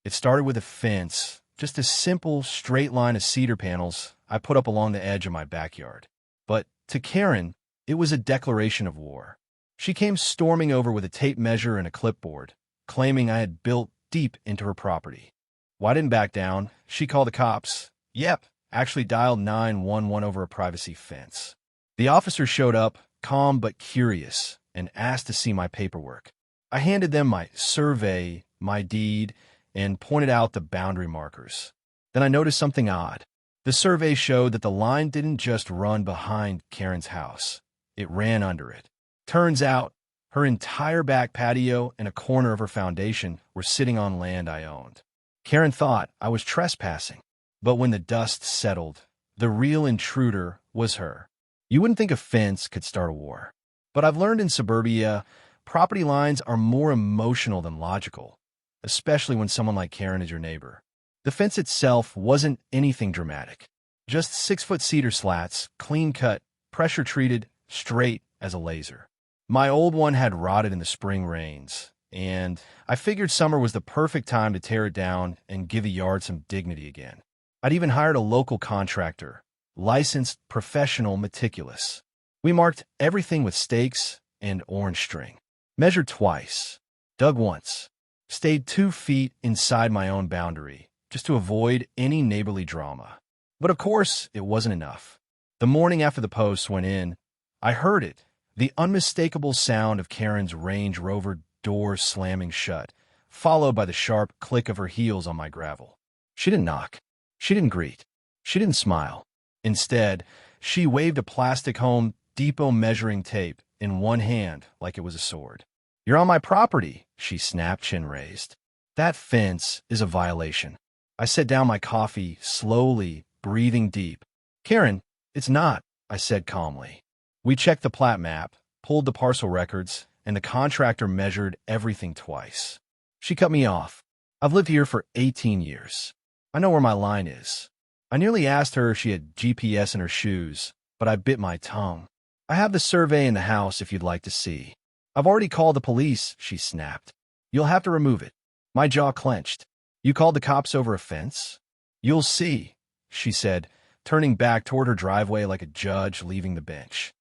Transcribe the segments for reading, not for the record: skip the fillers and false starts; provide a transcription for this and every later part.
It started with a fence, just a simple, straight line of cedar panels I put up along the edge of my backyard. But to Karen, it was a declaration of war. She came storming over with a tape measure and a clipboard, claiming I had built deep into her property. Well, I didn't back down. She called the cops. Yep, actually dialed 911 over a privacy fence. The officer showed up, calm but curious, and asked to see my paperwork. I handed them my survey, my deed, and pointed out the boundary markers. Then I noticed something odd. The survey showed that the line didn't just run behind Karen's house. It ran under it. Turns out, her entire back patio and a corner of her foundation were sitting on land I owned. Karen thought I was trespassing, but when the dust settled, the real intruder was her. You wouldn't think a fence could start a war. But I've learned in suburbia, property lines are more emotional than logical, especially when someone like Karen is your neighbor. The fence itself wasn't anything dramatic. Just 6-foot cedar slats, clean-cut, pressure-treated, straight as a laser. My old one had rotted in the spring rains, and I figured summer was the perfect time to tear it down and give the yard some dignity again. I'd even hired a local contractor, licensed, professional, meticulous. We marked everything with stakes and orange string. Measured twice, dug once, stayed 2 feet inside my own boundary, just to avoid any neighborly drama. But of course, it wasn't enough. The morning after the posts went in, I heard it, the unmistakable sound of Karen's Range Rover door slamming shut, followed by the sharp click of her heels on my gravel. She didn't knock. She didn't greet. She didn't smile. Instead, she waved a plastic Home Depot measuring tape in one hand like it was a sword. "You're on my property," she snapped, chin raised. "That fence is a violation." I set down my coffee, slowly, breathing deep. "Karen, it's not," I said calmly. We checked the plat map, pulled the parcel records, and the contractor measured everything twice. She cut me off. "I've lived here for 18 years. I know where my line is." I nearly asked her if she had GPS in her shoes, but I bit my tongue. "I have the survey in the house if you'd like to see." "I've already called the police," she snapped. "You'll have to remove it." My jaw clenched. "You called the cops over a fence?" "You'll see," she said, turning back toward her driveway like a judge leaving the bench.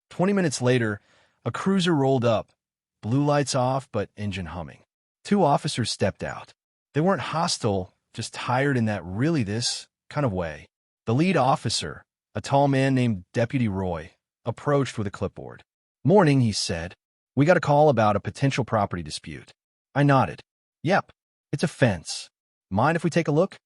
20 minutes later, a cruiser rolled up, blue lights off but engine humming. 2 officers stepped out. They weren't hostile, just tired in that really this kind of way. The lead officer, a tall man named Deputy Roy, approached with a clipboard. "Morning," he said. "We got a call about a potential property dispute." I nodded. "Yep, it's a fence. Mind if we take a look?"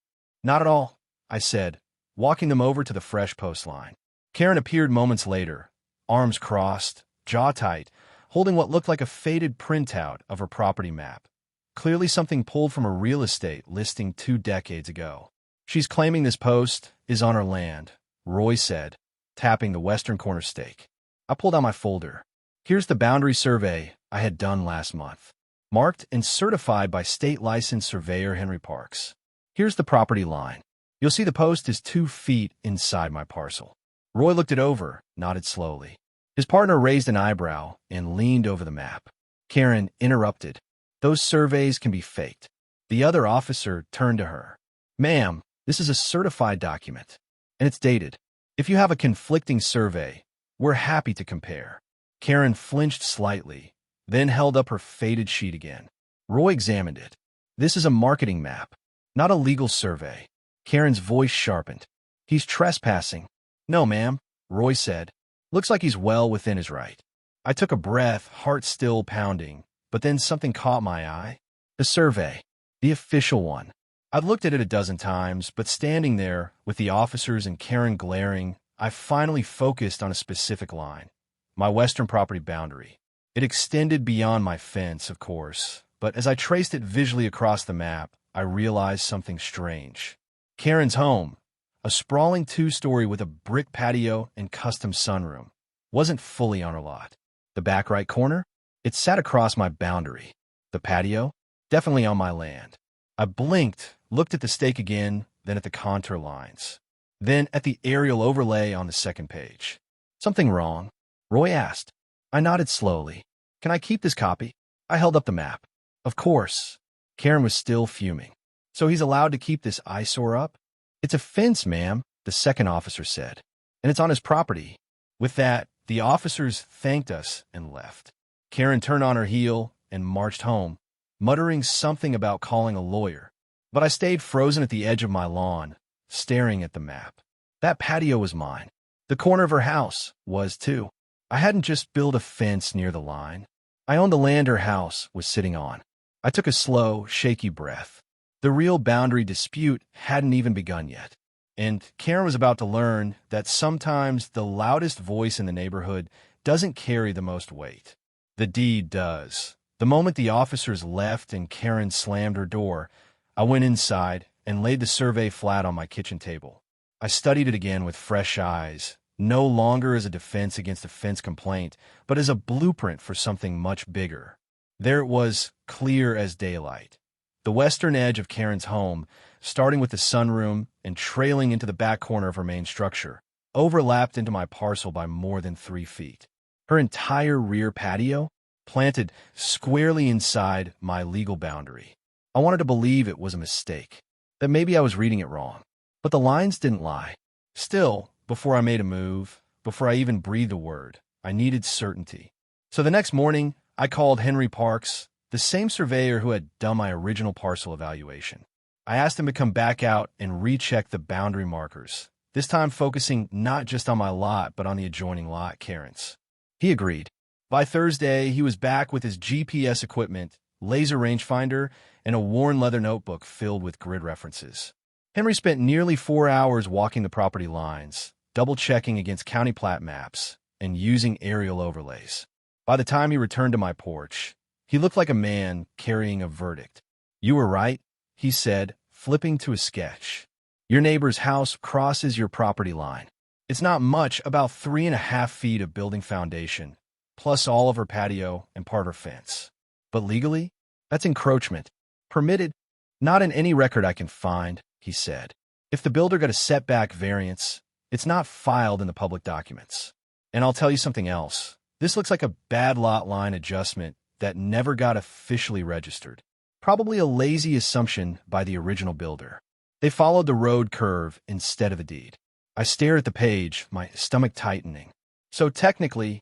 "Not at all," I said, walking them over to the fresh post line. Karen appeared moments later, arms crossed, jaw tight, holding what looked like a faded printout of her property map. Clearly something pulled from a real estate listing 2 decades ago. "She's claiming this post is on her land," Roy said, tapping the western corner stake. I pulled out my folder. "Here's the boundary survey I had done last month, marked and certified by state licensed surveyor Henry Parks. Here's the property line. You'll see the post is 2 feet inside my parcel." Roy looked it over, nodded slowly. His partner raised an eyebrow and leaned over the map. Karen interrupted. "Those surveys can be faked." The other officer turned to her. "Ma'am, this is a certified document, and it's dated. If you have a conflicting survey, we're happy to compare." Karen flinched slightly, then held up her faded sheet again. Roy examined it. "This is a marketing map, not a legal survey." Karen's voice sharpened. "He's trespassing." "No, ma'am," Roy said. "Looks like he's well within his right." I took a breath, heart still pounding, but then something caught my eye. The survey. The official one. I'd looked at it a dozen times, but standing there, with the officers and Karen glaring, I finally focused on a specific line. My western property boundary. It extended beyond my fence, of course, but as I traced it visually across the map, I realized something strange. Karen's home, a sprawling 2-story with a brick patio and custom sunroom, wasn't fully on her lot. The back right corner? It sat across my boundary. The patio? Definitely on my land. I blinked, looked at the stake again, then at the contour lines. Then at the aerial overlay on the second page. "Something wrong?" Roy asked. I nodded slowly. "Can I keep this copy?" I held up the map. "Of course." Karen was still fuming. So he's allowed to keep this eyesore up? It's a fence, ma'am, the second officer said, and it's on his property. With that, the officers thanked us and left. Karen turned on her heel and marched home, muttering something about calling a lawyer. But I stayed frozen at the edge of my lawn, staring at the map. That patio was mine. The corner of her house was, too. I hadn't just built a fence near the line. I owned the land her house was sitting on. I took a slow, shaky breath. The real boundary dispute hadn't even begun yet. And Karen was about to learn that sometimes the loudest voice in the neighborhood doesn't carry the most weight. The deed does. The moment the officers left and Karen slammed her door, I went inside and laid the survey flat on my kitchen table. I studied it again with fresh eyes, no longer as a defense against a fence complaint, but as a blueprint for something much bigger. There it was, clear as daylight. The western edge of Karen's home, starting with the sunroom and trailing into the back corner of her main structure, overlapped into my parcel by more than 3 feet. Her entire rear patio, planted squarely inside my legal boundary. I wanted to believe it was a mistake, that maybe I was reading it wrong. But the lines didn't lie. Still, before I made a move, before I even breathed a word, I needed certainty. So the next morning, I called Henry Parks, the same surveyor who had done my original parcel evaluation. I asked him to come back out and recheck the boundary markers, this time focusing not just on my lot, but on the adjoining lot, Karen's. He agreed. By Thursday, he was back with his GPS equipment, laser rangefinder, and a worn leather notebook filled with grid references. Henry spent nearly 4 hours walking the property lines, double-checking against county plat maps, and using aerial overlays. By the time he returned to my porch, he looked like a man carrying a verdict. "You were right," he said, flipping to a sketch. "Your neighbor's house crosses your property line. It's not much, about 3.5 feet of building foundation, plus all of her patio and part of her fence. But legally, that's encroachment. Permitted, not in any record I can find," he said. "If the builder got a setback variance, it's not filed in the public documents. And I'll tell you something else. This looks like a bad lot line adjustment that never got officially registered. Probably a lazy assumption by the original builder. They followed the road curve instead of the deed." I stared at the page, my stomach tightening. "So technically,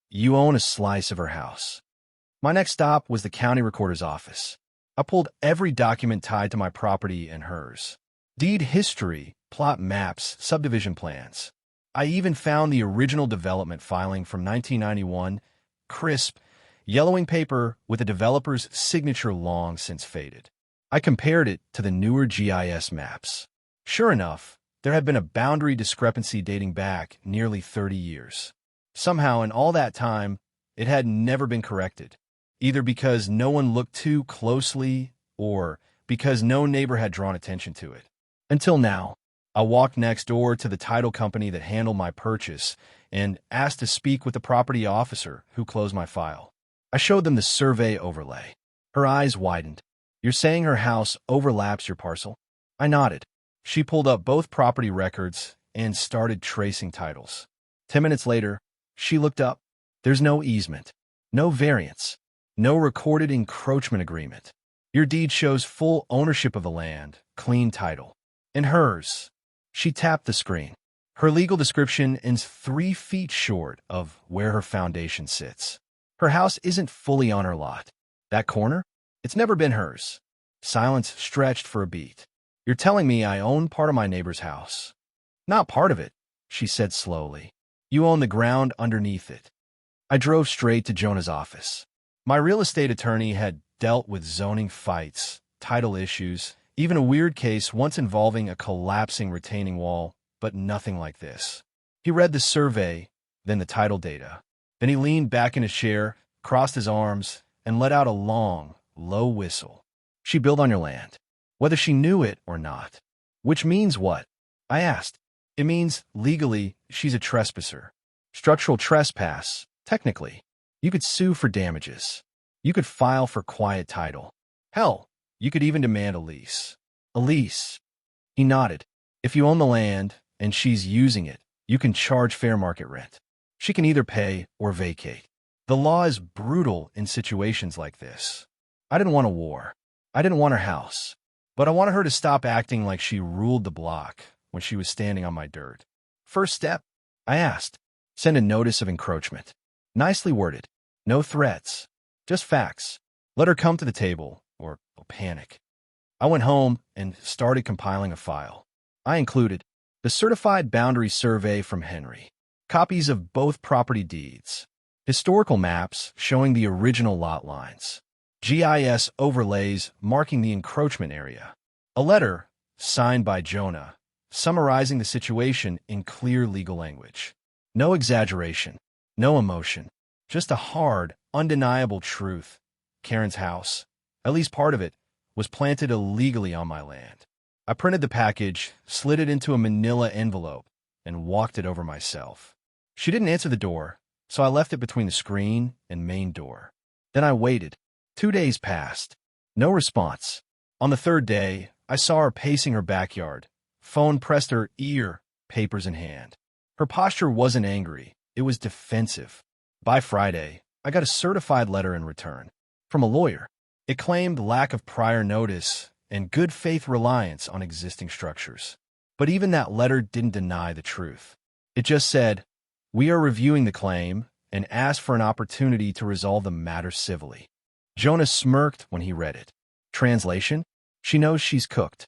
you own a slice of her house." My next stop was the county recorder's office. I pulled every document tied to my property and hers. Deed history, plot maps, subdivision plans. I even found the original development filing from 1991, crisp, yellowing paper with a developer's signature long since faded. I compared it to the newer GIS maps. Sure enough, there had been a boundary discrepancy dating back nearly 30 years. Somehow, in all that time, it had never been corrected, either because no one looked too closely or because no neighbor had drawn attention to it. Until now, I walked next door to the title company that handled my purchase and asked to speak with the property officer who closed my file. I showed them the survey overlay. Her eyes widened. "You're saying her house overlaps your parcel?" I nodded. She pulled up both property records and started tracing titles. 10 minutes later, she looked up. "There's no easement, no variance, no recorded encroachment agreement. Your deed shows full ownership of the land, clean title. And hers." She tapped the screen. "Her legal description ends 3 feet short of where her foundation sits. Her house isn't fully on her lot. That corner? It's never been hers." Silence stretched for a beat. "You're telling me I own part of my neighbor's house?" "Not part of it," she said slowly. "You own the ground underneath it." I drove straight to Jonah's office. My real estate attorney had dealt with zoning fights, title issues, even a weird case once involving a collapsing retaining wall, but nothing like this. He read the survey, then the title data. Then he leaned back in his chair, crossed his arms, and let out a long, low whistle. "She built on your land, whether she knew it or not." "Which means what?" I asked. "It means, legally, she's a trespasser. Structural trespass, technically. You could sue for damages. You could file for quiet title. Hell, you could even demand a lease." "A lease?" He nodded. "If you own the land, and she's using it, you can charge fair market rent. She can either pay or vacate. The law is brutal in situations like this. I didn't want a war. I didn't want her house. but I wanted her to stop acting like she ruled the block when she was standing on my dirt. First step? I asked. Send a notice of encroachment. Nicely worded. No threats. Just facts. Let her come to the table, or I'll panic. I went home and started compiling a file. I included the certified boundary survey from Henry, copies of both property deeds, historical maps showing the original lot lines, GIS overlays marking the encroachment area, a letter signed by Jonah summarizing the situation in clear legal language. No exaggeration, no emotion, just a hard, undeniable truth. Karen's house, at least part of it, was planted illegally on my land. I printed the package, slid it into a manila envelope, and walked it over myself. She didn't answer the door, so I left it between the screen and main door. Then I waited. 2 days passed. No response. On the third day, I saw her pacing her backyard. Phone pressed her ear, papers in hand. Her posture wasn't angry. It was defensive. By Friday, I got a certified letter in return. From a lawyer. It claimed lack of prior notice and good faith reliance on existing structures. But even that letter didn't deny the truth. It just said, "We are reviewing the claim and asked for an opportunity to resolve the matter civilly." Jonah smirked when he read it. Translation? She knows she's cooked.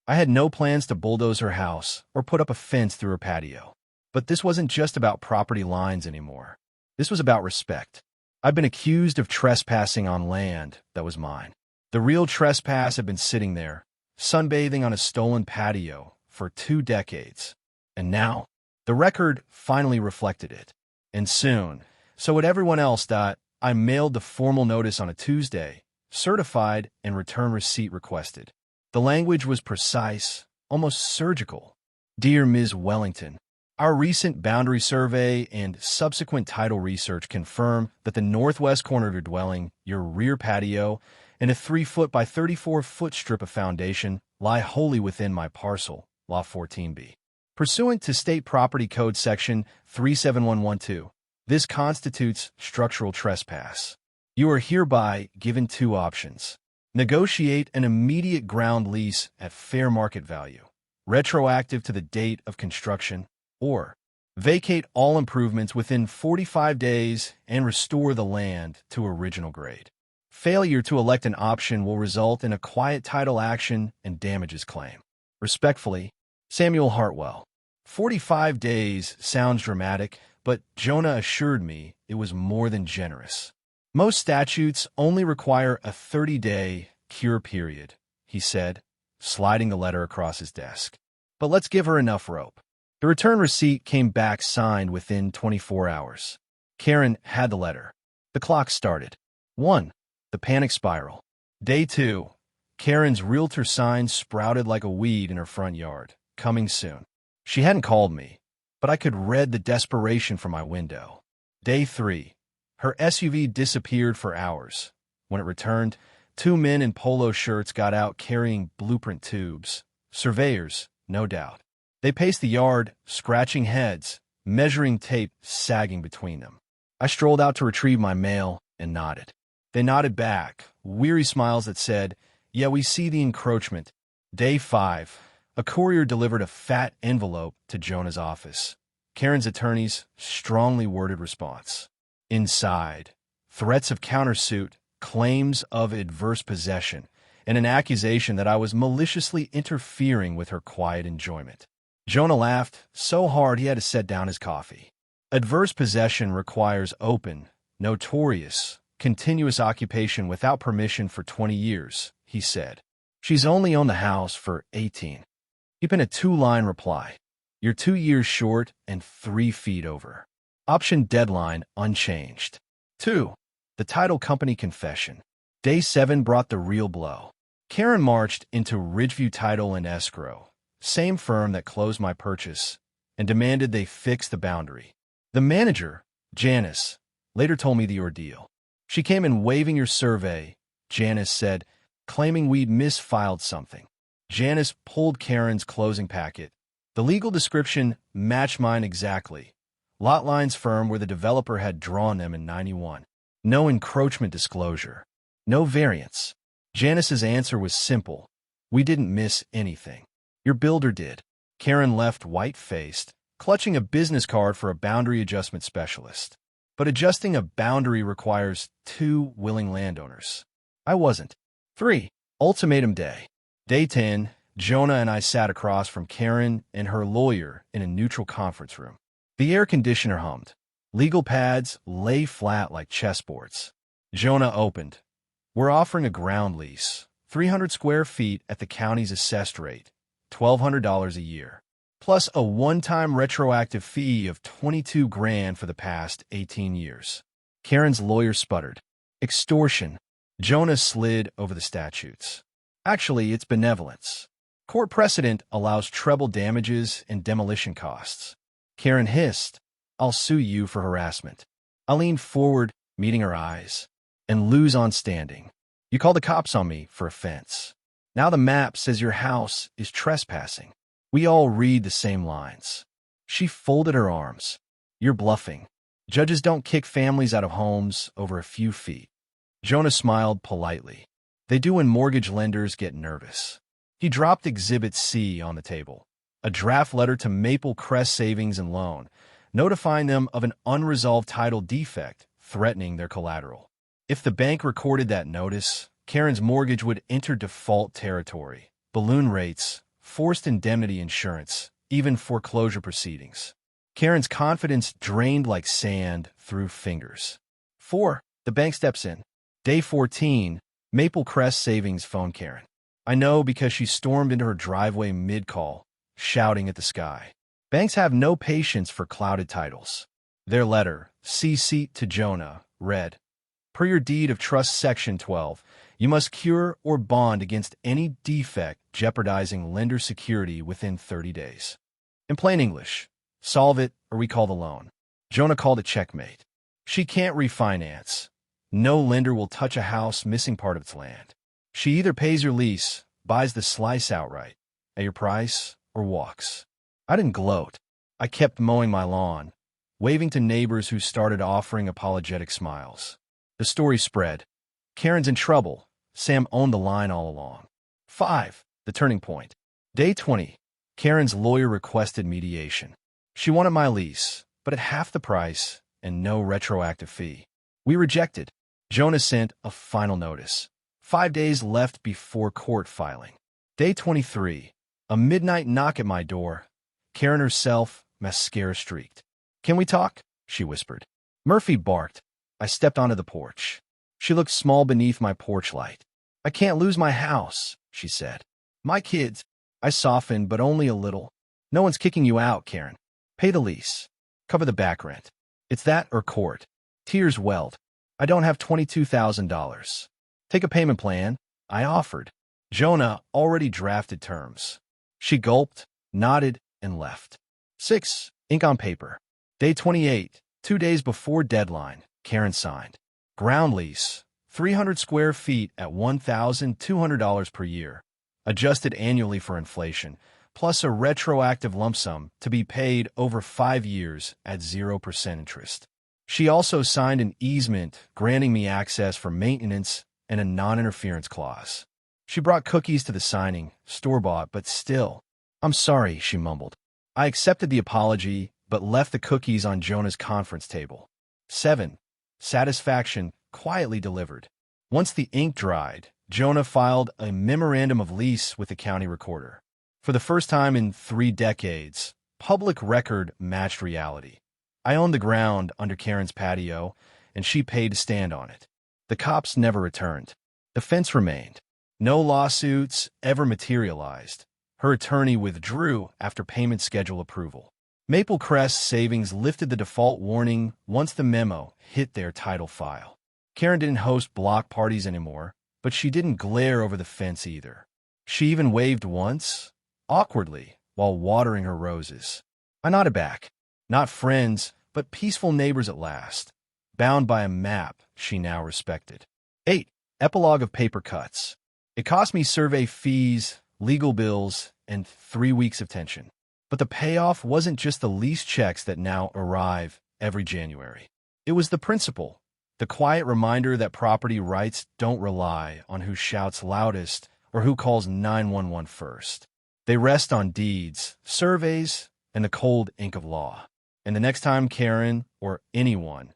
I had no plans to bulldoze her house or put up a fence through her patio. But this wasn't just about property lines anymore. This was about respect. I'd been accused of trespassing on land that was mine. The real trespass had been sitting there, sunbathing on a stolen patio for 2 decades. And now, the record finally reflected it. And soon, so would everyone else. I mailed the formal notice on a Tuesday, certified and return receipt requested. The language was precise, almost surgical. Dear Ms. Wellington, our recent boundary survey and subsequent title research confirm that the northwest corner of your dwelling, your rear patio, and a 3-foot by 34-foot strip of foundation lie wholly within my parcel, Law 14B. Pursuant to State Property Code Section 37112, this constitutes structural trespass. You are hereby given 2 options. Negotiate an immediate ground lease at fair market value, retroactive to the date of construction, or vacate all improvements within 45 days and restore the land to original grade. Failure to elect an option will result in a quiet title action and damages claim. Respectfully, Samuel Hartwell. 45 days sounds dramatic, but Jonah assured me it was more than generous. Most statutes only require a 30-day cure period, he said, sliding the letter across his desk. But let's give her enough rope. The return receipt came back signed within 24 hours. Karen had the letter. The clock started. 1. The panic spiral. Day 2. Karen's realtor sign sprouted like a weed in her front yard. Coming soon. She hadn't called me, but I could read the desperation from my window. Day 3. Her SUV disappeared for hours. When it returned, 2 men in polo shirts got out carrying blueprint tubes. Surveyors, no doubt. They paced the yard, scratching heads, measuring tape sagging between them. I strolled out to retrieve my mail and nodded. They nodded back, weary smiles that said, "Yeah, we see the encroachment." Day 5. A courier delivered a fat envelope to Jonah's office. Karen's attorney's strongly worded response. Inside, threats of countersuit, claims of adverse possession, and an accusation that I was maliciously interfering with her quiet enjoyment. Jonah laughed so hard he had to set down his coffee. Adverse possession requires open, notorious, continuous occupation without permission for 20 years, he said. She's only owned the house for 18. He penned a 2-line reply. You're 2 years short and 3 feet over. Option deadline unchanged. 2. The title company confession. Day 7 brought the real blow. Karen marched into Ridgeview Title and Escrow, same firm that closed my purchase, and demanded they fix the boundary. The manager, Janice, later told me the ordeal. She came in waving your survey, Janice said, claiming we'd misfiled something. Janice pulled Karen's closing packet. The legal description matched mine exactly. Lot lines firm where the developer had drawn them in '91. No encroachment disclosure. No variance. Janice's answer was simple. We didn't miss anything. Your builder did. Karen left white-faced, clutching a business card for a boundary adjustment specialist. But adjusting a boundary requires 2 willing landowners. I wasn't. 3. Ultimatum day. Day 10, Jonah and I sat across from Karen and her lawyer in a neutral conference room. The air conditioner hummed. Legal pads lay flat like chessboards. Jonah opened. We're offering a ground lease, 300 square feet at the county's assessed rate, $1,200 a year, plus a one-time retroactive fee of $22,000 for the past 18 years. Karen's lawyer sputtered. Extortion. Jonah slid over the statutes. Actually, it's benevolence. Court precedent allows treble damages and demolition costs. Karen hissed, I'll sue you for harassment. I leaned forward, meeting her eyes, and lose on standing. You call the cops on me for offense. Now the map says your house is trespassing. We all read the same lines. She folded her arms. You're bluffing. Judges don't kick families out of homes over a few feet. Jonah smiled politely. They do when mortgage lenders get nervous. He dropped Exhibit C on the table, a draft letter to Maple Crest Savings and Loan, notifying them of an unresolved title defect threatening their collateral. If the bank recorded that notice, Karen's mortgage would enter default territory, balloon rates, forced indemnity insurance, even foreclosure proceedings. Karen's confidence drained like sand through fingers. 4. The bank steps in. Day 14, Maple Crest Savings phoned Karen. I know because she stormed into her driveway mid-call, shouting at the sky. Banks have no patience for clouded titles. Their letter, CC to Jonah, read, Per your deed of trust section 12, you must cure or bond against any defect jeopardizing lender security within 30 days. In plain English, solve it or we call the loan. Jonah called it checkmate. She can't refinance. No lender will touch a house missing part of its land. She either pays your lease, buys the slice outright, at your price, or walks. I didn't gloat. I kept mowing my lawn, waving to neighbors who started offering apologetic smiles. The story spread. Karen's in trouble. Sam owned the line all along. 5. The turning point. Day 20. Karen's lawyer requested mediation. She wanted my lease, but at half the price and no retroactive fee. We rejected. Jonah sent a final notice. 5 days left before court filing. Day 23. A midnight knock at my door. Karen herself, mascara streaked. Can we talk? She whispered. Murphy barked. I stepped onto the porch. She looked small beneath my porch light. I can't lose my house, she said. My kids. I softened, but only a little. No one's kicking you out, Karen. Pay the lease. Cover the back rent. It's that or court. Tears welled. I don't have $22,000. Take a payment plan, I offered. Jonah already drafted terms. She gulped, nodded, and left. 6. Ink on paper. Day 28, 2 days before deadline, Karen signed. Ground lease, 300 square feet at $1,200 per year, adjusted annually for inflation, plus a retroactive lump sum to be paid over 5 years at 0% interest. She also signed an easement granting me access for maintenance and a non-interference clause. She brought cookies to the signing, store-bought, but still. I'm sorry, she mumbled. I accepted the apology, but left the cookies on Jonah's conference table. 7. Satisfaction quietly delivered. Once the ink dried, Jonah filed a memorandum of lease with the county recorder. For the first time in 3 decades, public record matched reality. I owned the ground under Karen's patio, and she paid to stand on it. The cops never returned. The fence remained. No lawsuits ever materialized. Her attorney withdrew after payment schedule approval. Maple Crest Savings lifted the default warning once the memo hit their title file. Karen didn't host block parties anymore, but she didn't glare over the fence either. She even waved once, awkwardly, while watering her roses. I nodded back. Not friends, but peaceful neighbors at last, bound by a map she now respected. 8. Epilogue of paper cuts. It cost me survey fees, legal bills, and 3 weeks of tension. But the payoff wasn't just the lease checks that now arrive every January. It was the principle, the quiet reminder that property rights don't rely on who shouts loudest or who calls 911 first. They rest on deeds, surveys, and the cold ink of law. And the next time Karen, or anyone,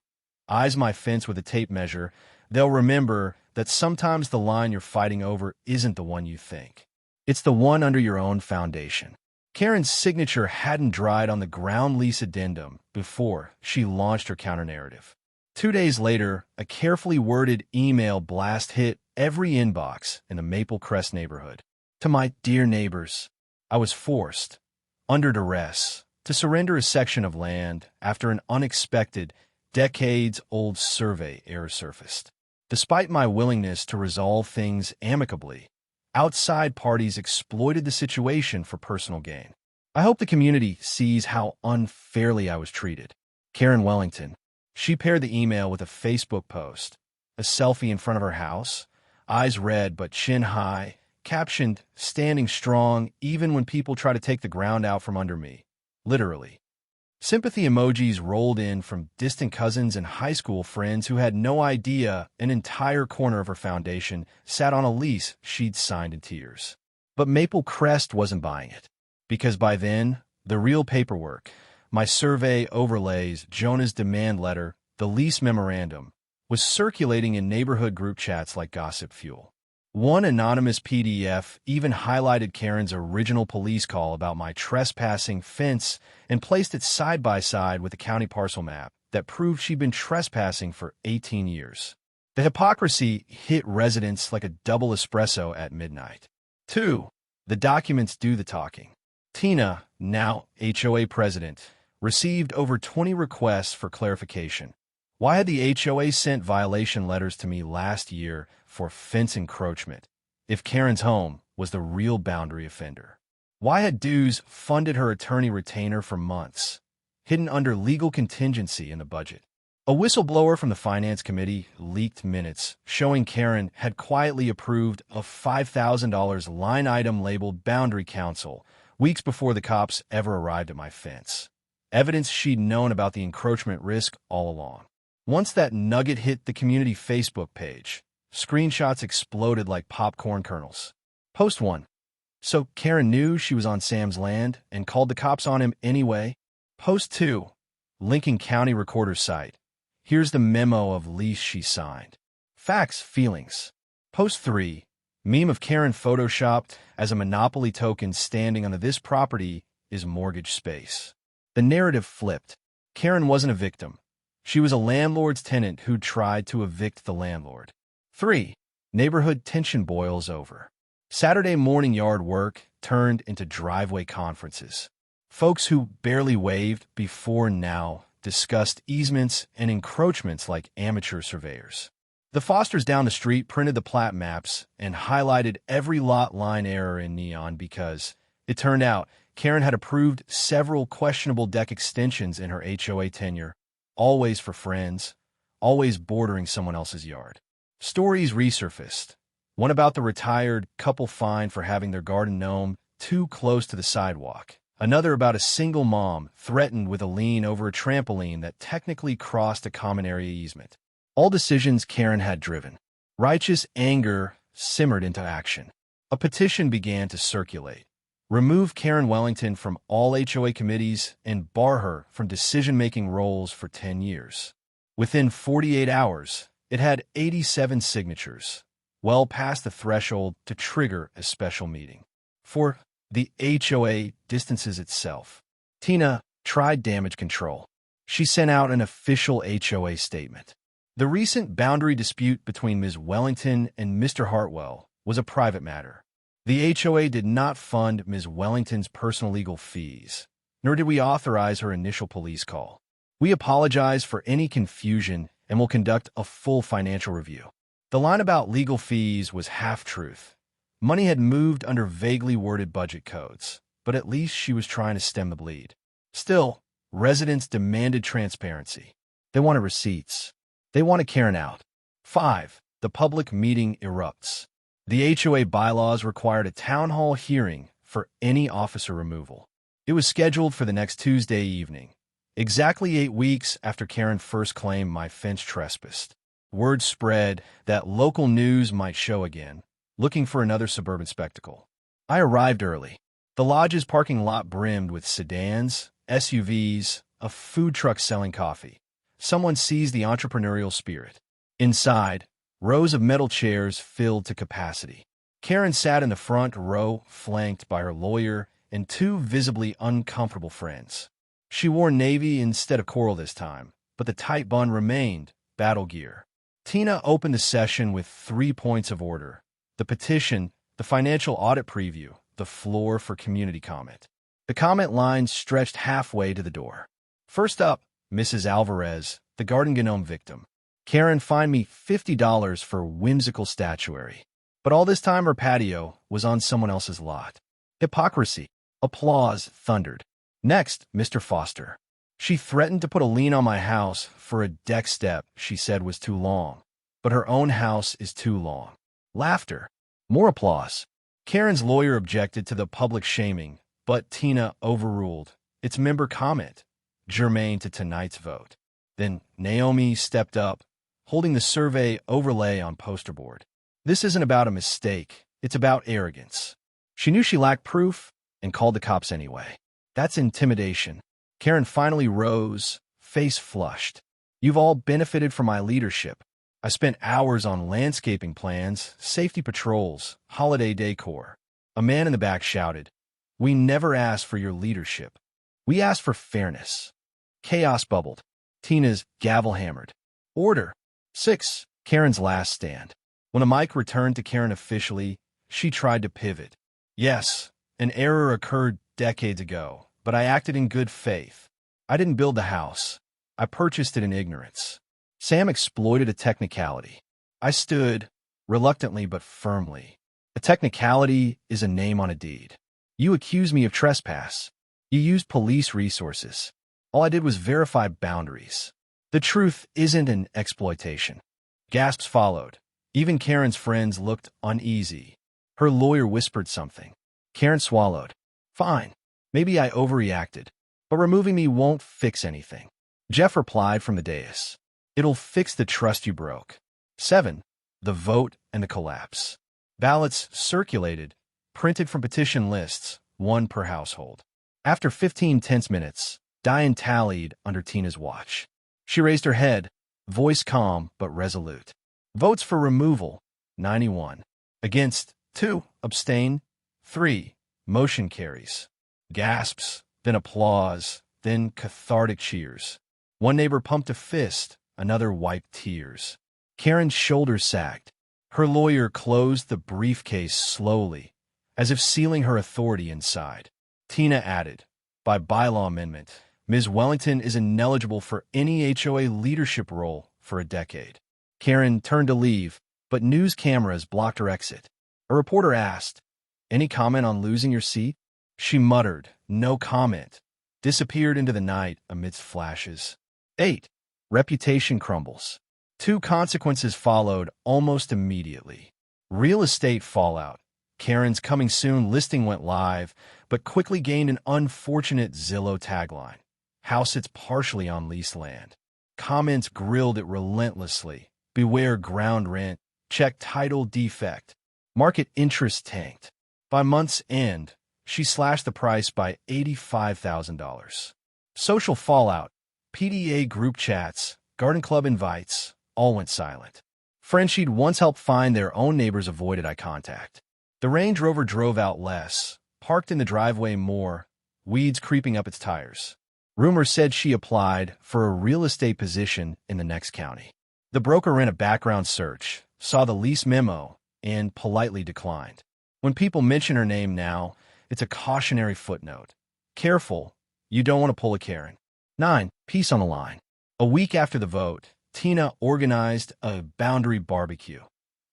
eyes my fence with a tape measure, they'll remember that sometimes the line you're fighting over isn't the one you think. It's the one under your own foundation. Karen's signature hadn't dried on the ground lease addendum before she launched her counter-narrative. 2 days later, a carefully worded email blast hit every inbox in the Maple Crest neighborhood. To my dear neighbors, I was forced, under duress, to surrender a section of land after an unexpected, decades-old survey error surfaced. Despite my willingness to resolve things amicably, outside parties exploited the situation for personal gain. I hope the community sees how unfairly I was treated. Karen Wellington. She paired the email with a Facebook post, a selfie in front of her house, eyes red but chin high, captioned, "Standing strong even when people try to take the ground out from under me." Literally. Sympathy emojis rolled in from distant cousins and high school friends who had no idea an entire corner of her foundation sat on a lease she'd signed in tears. But Maple Crest wasn't buying it, because by then, the real paperwork, my survey overlays, Jonah's demand letter, the lease memorandum, was circulating in neighborhood group chats like gossip fuel. One anonymous PDF even highlighted Karen's original police call about my trespassing fence and placed it side by side with the county parcel map that proved she'd been trespassing for 18 years. The hypocrisy hit residents like a double espresso at midnight. 2. The documents do the talking. Tina, now HOA president, received over 20 requests for clarification. Why had the HOA sent violation letters to me last year for fence encroachment if Karen's home was the real boundary offender? Why had dues funded her attorney retainer for months, hidden under legal contingency in the budget? A whistleblower from the Finance Committee leaked minutes showing Karen had quietly approved a $5,000 line item labeled Boundary Council weeks before the cops ever arrived at my fence. Evidence she'd known about the encroachment risk all along. Once that nugget hit the community Facebook page, screenshots exploded like popcorn kernels. Post 1. So Karen knew she was on Sam's land and called the cops on him anyway? Post 2. Lincoln County Recorder's site. Here's the memo of lease she signed. Facts, feelings. Post 3. Meme of Karen photoshopped as a Monopoly token standing on the "This property is mortgage space." The narrative flipped. Karen wasn't a victim. She was a landlord's tenant who tried to evict the landlord. 3. Neighborhood tension boils over. Saturday morning yard work turned into driveway conferences. Folks who barely waved before now discussed easements and encroachments like amateur surveyors. The Fosters down the street printed the plat maps and highlighted every lot line error in neon because, it turned out, Karen had approved several questionable deck extensions in her HOA tenure, always for friends, always bordering someone else's yard. Stories resurfaced. One about the retired couple fined for having their garden gnome too close to the sidewalk. Another about a single mom threatened with a lien over a trampoline that technically crossed a common area easement. All decisions Karen had driven. Righteous anger simmered into action. A petition began to circulate. Remove Karen Wellington from all HOA committees and bar her from decision-making roles for 10 years. Within 48 hours, it had 87 signatures, well past the threshold to trigger a special meeting. For the HOA distances itself. Tina tried damage control. She sent out an official HOA statement. The recent boundary dispute between Ms. Wellington and Mr. Hartwell was a private matter. The HOA did not fund Ms. Wellington's personal legal fees, nor did we authorize her initial police call. We apologize for any confusion and will conduct a full financial review. The line about legal fees was half-truth. Money had moved under vaguely worded budget codes, but at least she was trying to stem the bleed. Still, residents demanded transparency. They wanted receipts. They wanted Karen out. 5. The public meeting erupts. The HOA bylaws required a town hall hearing for any officer removal. It was scheduled for the next Tuesday evening, exactly 8 weeks after Karen first claimed my fence trespassed. Word spread that local news might show again, looking for another suburban spectacle. I arrived early. The lodge's parking lot brimmed with sedans, SUVs, a food truck selling coffee. Someone seized the entrepreneurial spirit. Inside, rows of metal chairs filled to capacity. Karen sat in the front row, flanked by her lawyer and two visibly uncomfortable friends. She wore navy instead of coral this time, but the tight bun remained battle gear. Tina opened the session with 3 points of order: the petition, the financial audit preview, the floor for community comment. The comment line stretched halfway to the door. First up, Mrs. Alvarez, the garden gnome victim. Karen fined me $50 for whimsical statuary. But all this time her patio was on someone else's lot. Hypocrisy. Applause thundered. Next, Mr. Foster. She threatened to put a lien on my house for a deck step she said was too long. But her own house is too long. Laughter. More applause. Karen's lawyer objected to the public shaming, but Tina overruled. It's member comment, germane to tonight's vote. Then Naomi stepped up, holding the survey overlay on poster board. This isn't about a mistake, it's about arrogance. She knew she lacked proof and called the cops anyway. That's intimidation. Karen finally rose, face flushed. You've all benefited from my leadership. I spent hours on landscaping plans, safety patrols, holiday decor. A man in the back shouted, "We never asked for your leadership. We asked for fairness." Chaos bubbled. Tina's gavel hammered. Order. 6. Karen's last stand. When a mic returned to Karen officially, she tried to pivot. Yes, an error occurred decades ago, but I acted in good faith. I didn't build the house. I purchased it in ignorance. Sam exploited a technicality. I stood, reluctantly but firmly. A technicality is a name on a deed. You accused me of trespass. You used police resources. All I did was verify boundaries. The truth isn't an exploitation. Gasps followed. Even Karen's friends looked uneasy. Her lawyer whispered something. Karen swallowed. Fine. Maybe I overreacted. But removing me won't fix anything. Jeff replied from the dais. It'll fix the trust you broke. 7. The vote and the collapse. Ballots circulated, printed from petition lists, 1 per household. After 15 tense minutes, Diane tallied under Tina's watch. She raised her head, voice calm but resolute. Votes for removal, 91. Against, 2. Abstain, 3. Motion carries. Gasps, then applause, then cathartic cheers. One neighbor pumped a fist, another wiped tears. Karen's shoulders sagged. Her lawyer closed the briefcase slowly, as if sealing her authority inside. Tina added, by bylaw amendment, Ms. Wellington is ineligible for any HOA leadership role for a decade. Karen turned to leave, but news cameras blocked her exit. A reporter asked, any comment on losing your seat? She muttered, no comment, disappeared into the night amidst flashes. 8. Reputation crumbles. 2 consequences followed almost immediately. Real estate fallout. Karen's coming soon listing went live, but quickly gained an unfortunate Zillow tagline. House sits partially on leased land. Comments grilled it relentlessly. Beware ground rent. Check title defect. Market interest tanked. By month's end, she slashed the price by $85,000. Social fallout. PDA group chats, garden club invites, all went silent. Friends she'd once helped find their own neighbors avoided eye contact. The Range Rover drove out less, parked in the driveway more, weeds creeping up its tires. Rumors said she applied for a real estate position in the next county. The broker ran a background search, saw the lease memo, and politely declined. When people mention her name now, it's a cautionary footnote. Careful, you don't want to pull a Karen. 9. Peace on the line. A week after the vote, Tina organized a boundary barbecue.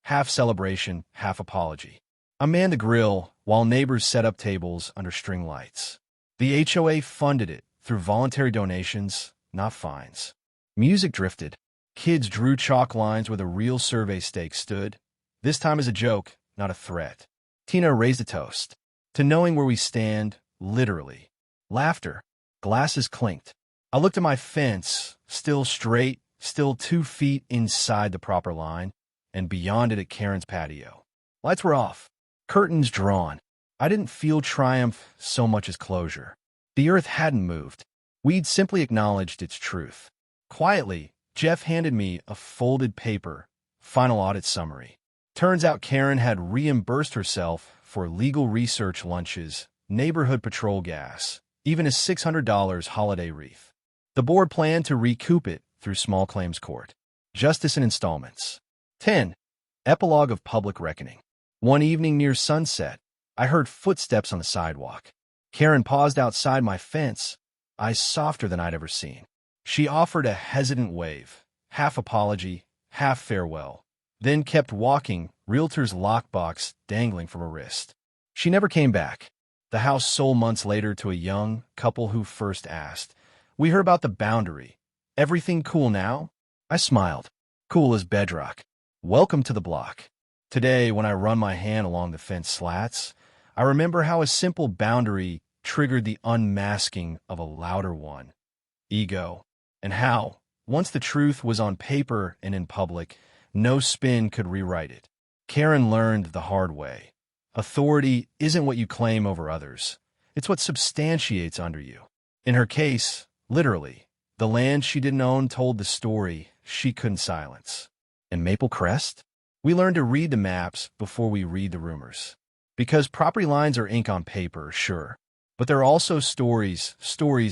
Half celebration, half apology. I manned the grill while neighbors set up tables under string lights. The HOA funded it through voluntary donations, not fines. Music drifted. Kids drew chalk lines where the real survey stake stood. This time as a joke, not a threat. Tina raised a toast. To knowing where we stand, literally. Laughter. Glasses clinked. I looked at my fence, still straight, still 2 feet inside the proper line, and beyond it at Karen's patio. Lights were off. Curtains drawn. I didn't feel triumph so much as closure. The earth hadn't moved. We'd simply acknowledged its truth. Quietly, Jeff handed me a folded paper, final audit summary. Turns out Karen had reimbursed herself for legal research lunches, neighborhood patrol gas, even a $600 holiday wreath. The board planned to recoup it through small claims court. Justice in installments. 10. Epilogue of public reckoning. One evening near sunset, I heard footsteps on the sidewalk. Karen paused outside my fence, eyes softer than I'd ever seen. She offered a hesitant wave, half apology, half farewell, then kept walking, realtor's lockbox dangling from her wrist. She never came back. The house sold months later to a young couple who first asked, "We heard about the boundary. Everything cool now?" I smiled. Cool as bedrock. Welcome to the block. Today, when I run my hand along the fence slats, I remember how a simple boundary triggered the unmasking of a louder one. Ego. And how, once the truth was on paper and in public, no spin could rewrite it. Karen learned the hard way. Authority isn't what you claim over others. It's what substantiates under you. In her case, literally, the land she didn't own told the story she couldn't silence. In Maple Crest, we learned to read the maps before we read the rumors. Because property lines are ink on paper, sure, but they're also stories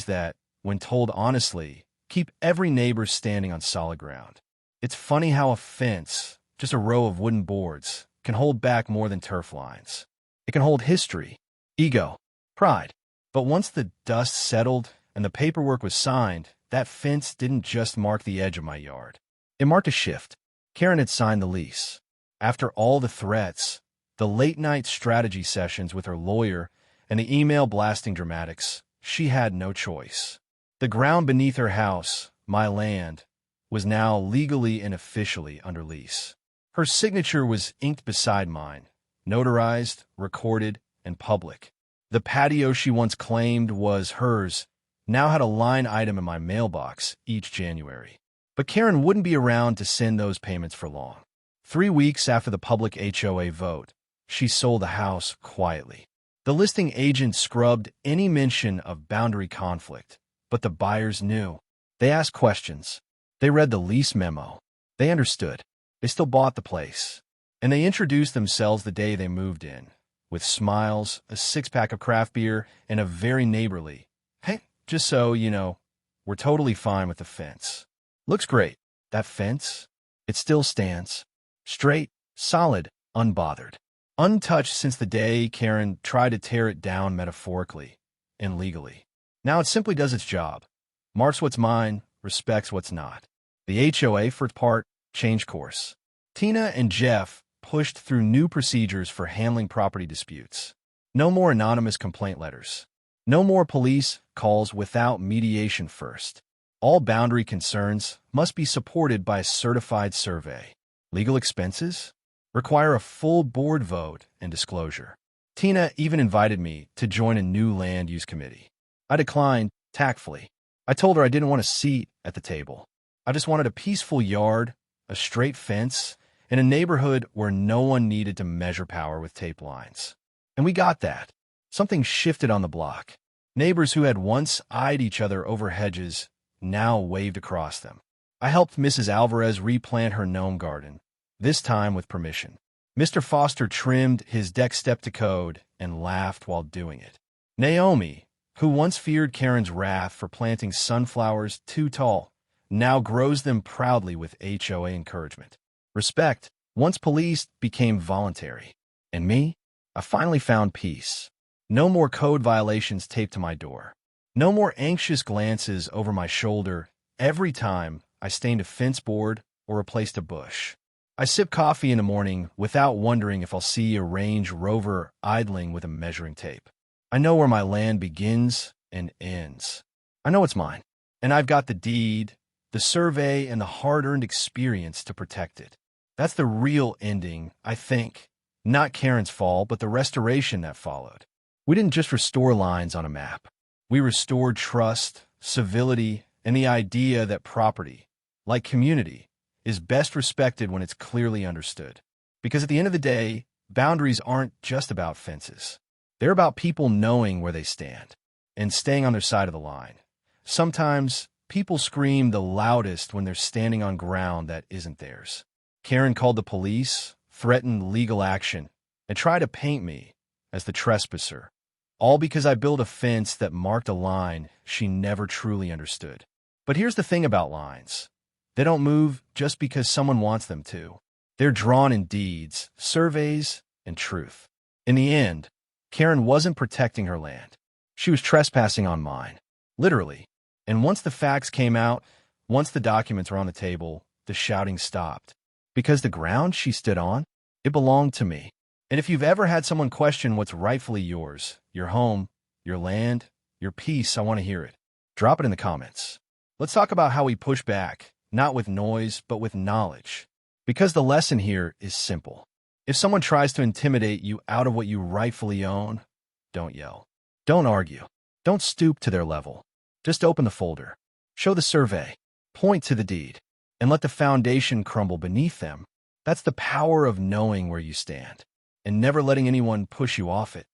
that, when told honestly, keep every neighbor standing on solid ground. It's funny how a fence, just a row of wooden boards, can hold back more than turf lines. It can hold history, ego, pride. But once the dust settled and the paperwork was signed, that fence didn't just mark the edge of my yard. It marked a shift. Karen had signed the lease. After all the threats, the late-night strategy sessions with her lawyer, and the email blasting dramatics, she had no choice. The ground beneath her house, my land, was now legally and officially under lease. Her signature was inked beside mine, notarized, recorded, and public. The patio she once claimed was hers now had a line item in my mailbox each January. But Karen wouldn't be around to send those payments for long. 3 weeks after the public HOA vote, she sold the house quietly. The listing agent scrubbed any mention of boundary conflict, but the buyers knew. They asked questions. They read the lease memo. They understood. They still bought the place. And they introduced themselves the day they moved in, with smiles, a six-pack of craft beer, and a very neighborly, "Hey, just so you know, we're totally fine with the fence. Looks great. That fence, it still stands. Straight, solid, unbothered. Untouched since the day Karen tried to tear it down metaphorically and legally. Now it simply does its job. Marks what's mine, respects what's not. The HOA, for its part, changed course. Tina and Jeff pushed through new procedures for handling property disputes. No more anonymous complaint letters. No more police calls without mediation first. All boundary concerns must be supported by a certified survey. Legal expenses require a full board vote and disclosure. Tina even invited me to join a new land use committee. I declined tactfully. I told her I didn't want a seat at the table. I just wanted a peaceful yard, a straight fence, and a neighborhood where no one needed to measure power with tape lines. And we got that. Something shifted on the block. Neighbors who had once eyed each other over hedges now waved across them. I helped Mrs. Alvarez replant her gnome garden, this time with permission. Mr. Foster trimmed his deck step to code and laughed while doing it. Naomi, who once feared Karen's wrath for planting sunflowers too tall, now grows them proudly with HOA encouragement. Respect, once policed, became voluntary. And me? I finally found peace. No more code violations taped to my door. No more anxious glances over my shoulder every time I stained a fence board or replaced a bush. I sip coffee in the morning without wondering if I'll see a Range Rover idling with a measuring tape. I know where my land begins and ends. I know it's mine, and I've got the deed, the survey, and the hard-earned experience to protect it. That's the real ending, I think. Not Karen's fall, but the restoration that followed. We didn't just restore lines on a map. We restored trust, civility, and the idea that property, like community, is best respected when it's clearly understood. Because at the end of the day, Boundaries aren't just about fences. They're about people knowing where they stand and staying on their side of the line. Sometimes, people scream the loudest when they're standing on ground that isn't theirs. Karen called the police, threatened legal action, and tried to paint me as the trespasser, all because I built a fence that marked a line she never truly understood. But here's the thing about lines. They don't move just because someone wants them to. They're drawn in deeds, surveys, and truth. In the end, Karen wasn't protecting her land. She was trespassing on mine, literally. And once the facts came out, once the documents were on the table, the shouting stopped. Because the ground she stood on, it belonged to me. And if you've ever had someone question what's rightfully yours, your home, your land, your peace, I want to hear it. Drop it in the comments. Let's talk about how we push back, not with noise, but with knowledge. Because the lesson here is simple. If someone tries to intimidate you out of what you rightfully own, don't yell. Don't argue. Don't stoop to their level. Just open the folder. Show the survey. Point to the deed. And let the foundation crumble beneath them. That's the power of knowing where you stand and never letting anyone push you off it.